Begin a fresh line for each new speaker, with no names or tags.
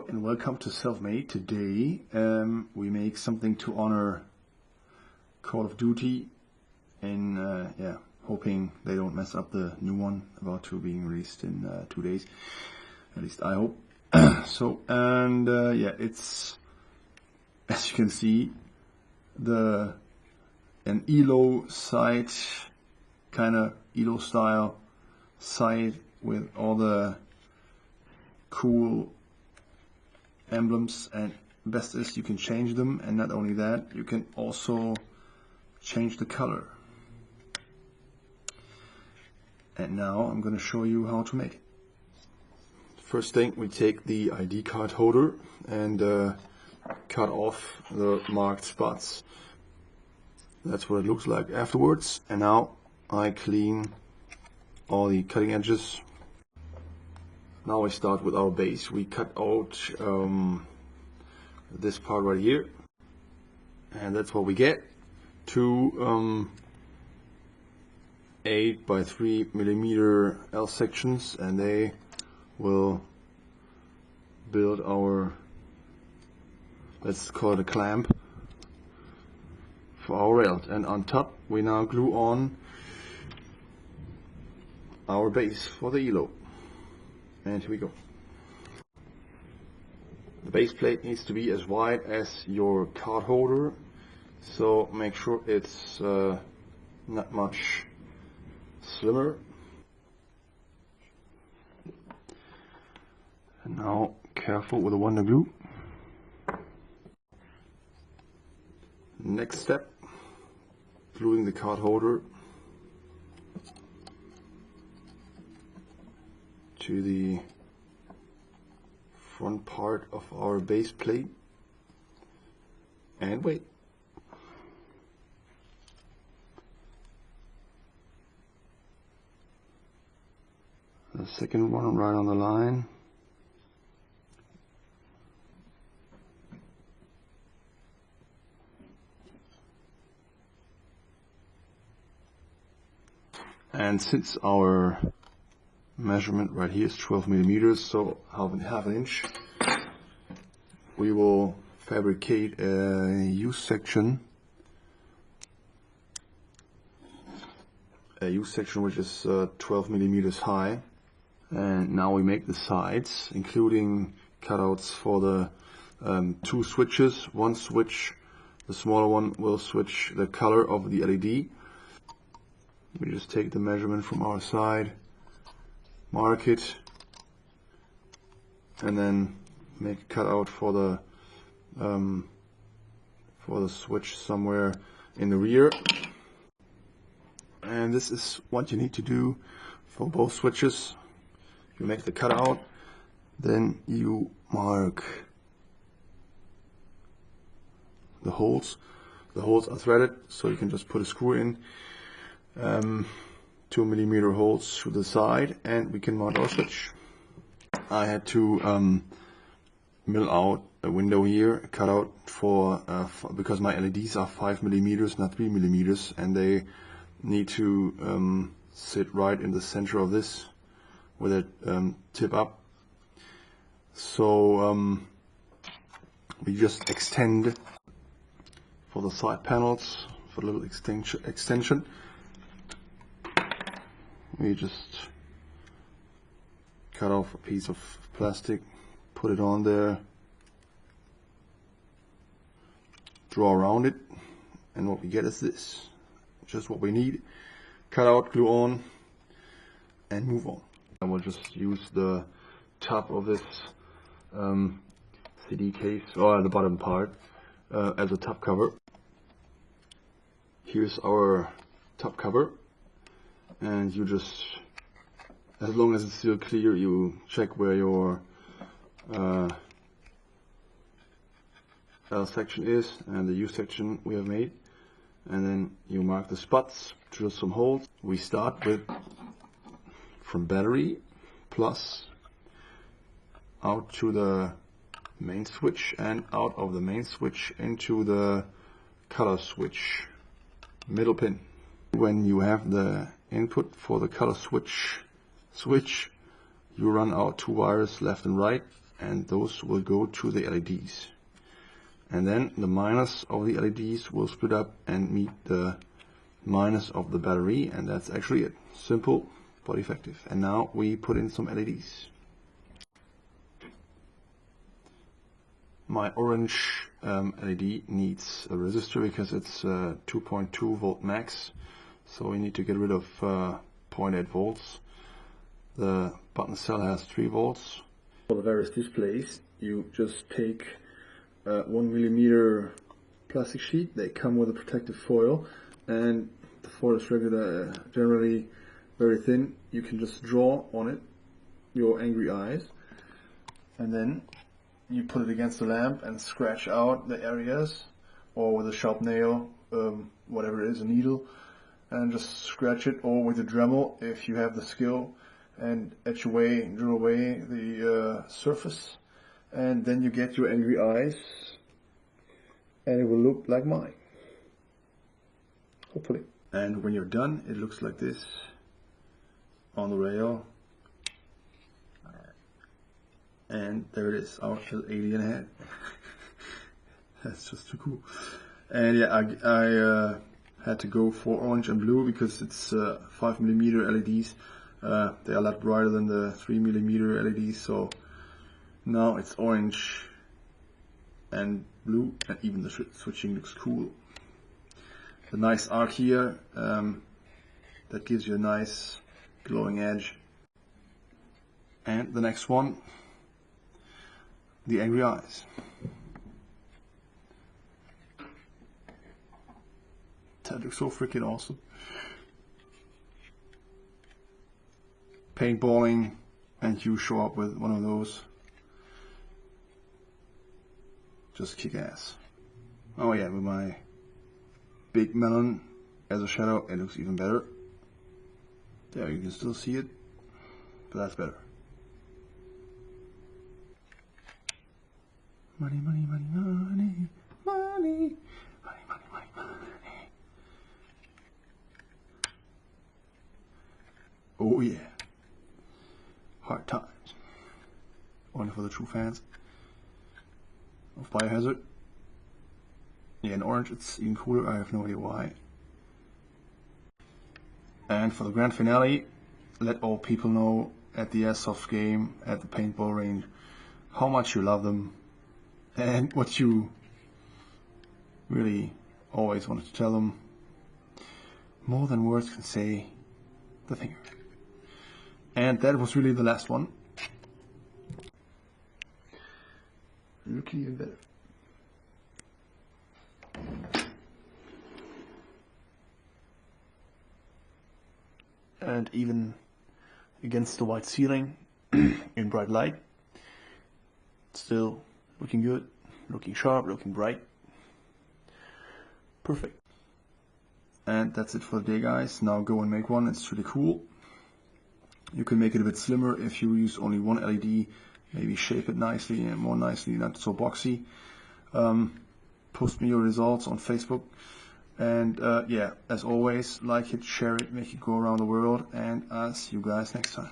and welcome to Selfmade. Today we make something to honor Call of Duty, and hoping they don't mess up the new one about to being released in 2 days. At least I hope. It's, as you can see, an ELO site, kind of ELO style site with all the cool emblems, and best is you can change them, and not only that, you can also change the color. And now I'm going to show you how to make it. First thing, we take the ID card holder and cut off the marked spots. That's what it looks like afterwards. And now I clean all the cutting edges. Now we start with our base. We cut out this part right here, and that's what we get. Two 8 by 3 millimeter L sections, and they will build our, let's call it a clamp, for our rail. And on top we now glue on our base for the ELO. And here we go. The base plate needs to be as wide as your card holder, so make sure it's not much slimmer. And now careful with the Wonder Glue. Next step, gluing the card holder to the front part of our base plate, and wait. The second one right on the line. And since our measurement right here is 12 millimeters, so half an inch, we will fabricate a U-section. A U-section which is 12 millimeters high. And now we make the sides, including cutouts for the two switches. One switch, the smaller one, will switch the color of the LED. We just take the measurement from our side, mark it, and then make a cutout for the switch somewhere in the rear. And this is what you need to do for both switches. You make the cutout, then you mark the holes. The holes are threaded, so you can just put a screw in. 2 millimeter holes to the side, and we can mount our switch. I had to mill out a window here, cut out for because my LEDs are 5 millimeters, not 3 millimeters, and they need to sit right in the center of this with it tip up. So we just extend for the side panels, for a little extension. We just cut off a piece of plastic, put it on there, draw around it, and what we get is this. Just what we need. Cut out, glue on, and move on. I will just use the top of this CD case, or the bottom part, as a top cover. Here's our top cover. And you just, as long as it's still clear, you check where your L section is and the U section we have made, and then you mark the spots, drill some holes. We start with from battery plus out to the main switch, and out of the main switch into the color switch middle pin. When you have the input for the color switch, you run out 2 wires left and right, and those will go to the LEDs. And then the minus of the LEDs will split up and meet the minus of the battery, and that's actually it. Simple but effective. And now we put in some LEDs. My orange LED needs a resistor because it's 2.2 volt max, so we need to get rid of 0.8 volts. The button cell has 3 volts. For the various displays, you just take 1mm plastic sheet. They come with a protective foil, and the foil is regular, generally very thin. You can just draw on it your angry eyes, and then you put it against the lamp and scratch out the areas, or with a sharp nail, whatever it is, a needle, and just scratch it, or with a Dremel if you have the skill, and etch away, drill away the surface, and then you get your angry eyes, and it will look like mine, hopefully. And when you're done, it looks like this on the rail. And there it is, our alien head. That's just too cool. And yeah, I had to go for orange and blue because it's 5mm LEDs. They are a lot brighter than the 3mm LEDs, so now it's orange and blue, and even the switching looks cool. The nice arc here, that gives you a nice glowing edge. And the next one, the angry eyes. That looks so freaking awesome. Paintballing, and you show up with one of those. Just kick ass. Oh yeah, with my big melon as a shadow, it looks even better. There, you can still see it, but that's better. Money, money, money, money, money, money, money, money, money. Oh yeah. Hard times. Only for the true fans of Biohazard. Yeah, in orange it's even cooler, I have no idea why. And for the grand finale, let all people know at the airsoft game, at the paintball range, how much you love them. And what you really always wanted to tell them, more than words can say, the finger. And that was really the last one. Looking even better. And even against the white ceiling, in bright light, still looking good, looking sharp, looking bright. Perfect. And that's it for the day, guys. Now go and make one. It's really cool. You can make it a bit slimmer if you use only one LED. Maybe shape it nicely and more nicely, not so boxy. Post me your results on Facebook. And yeah, as always, like it, share it, make it go around the world. And I'll see you guys next time.